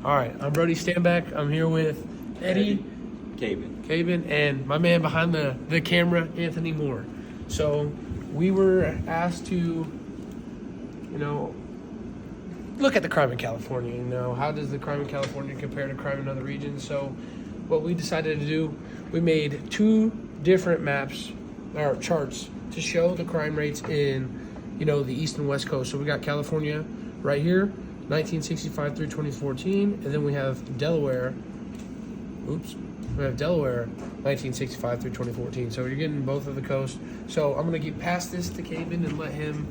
All right, I'm Brody Stanback. I'm here with Eddie Caben, and my man behind the camera, Anthony Moore. So we were asked to, look at the crime in California. How does the crime in California compare to crime in other regions? So what we decided to do, we made two different maps or charts to show the crime rates in, the East and West Coast. So we got California right here, 1965 through 2014, and then we have Delaware. We have Delaware, 1965 through 2014. So you're getting both of the coast. So I'm gonna get past this to Caben and let him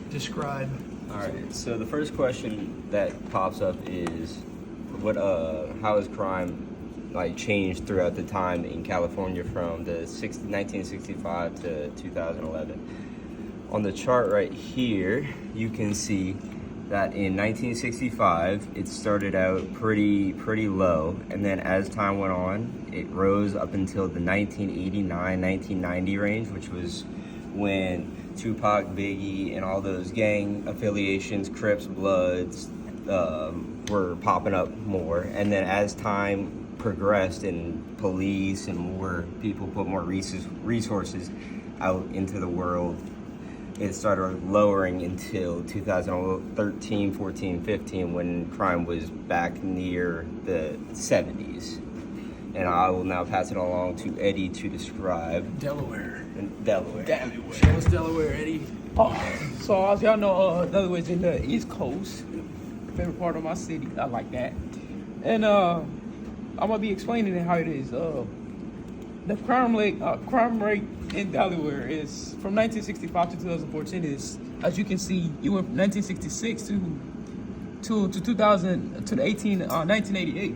describe. All right. So the first question that pops up is, how has crime changed throughout the time in California from the 1965 to 2011? On the chart right here, you can see that in 1965 it started out pretty low, and then as time went on it rose up until the 1989-1990 range, which was when Tupac, Biggie, and all those gang affiliations, Crips, Bloods, were popping up more. And then as time progressed and police and more people put more resources out into the world, it started lowering until 2013, 14, 15, when crime was back near the 70s. And I will now pass it along to Eddie to describe Delaware. Delaware. What's Delaware, Eddie? So as y'all know, Delaware's in the East Coast. Favorite part of my city. I like that. And I'm gonna be explaining how it is. The crime rate in Delaware is from 1965 to 2014 is, as you can see, you went from 1966 to 2000 to 1988.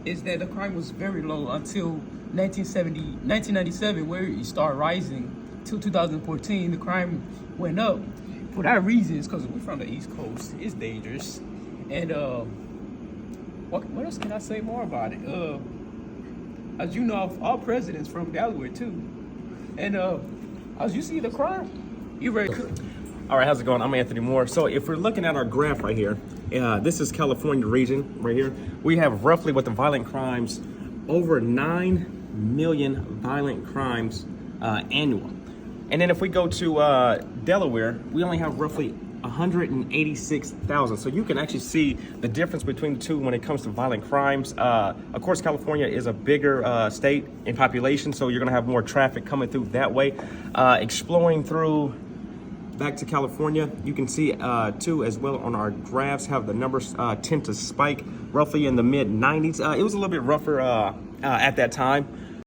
Is that the crime was very low until 1997, where it started rising. Till 2014, the crime went up. For that reason, it's because we're from the East Coast. It's dangerous. And what else can I say more about it? As you know, our president's from Delaware too. And as you see the crime, you ready? All right, how's it going? I'm Anthony Moore. So if we're looking at our graph right here, this is California region right here. We have roughly with the violent crimes, over 9 million violent crimes annual. And then if we go to Delaware, we only have roughly 186,000. So you can actually see the difference between the two when it comes to violent crimes. Of course, California is a bigger state in population, so you're gonna have more traffic coming through that way. Exploring through back to California, you can see too as well on our graphs how the numbers tend to spike roughly in the mid 90s. It was a little bit rougher at that time.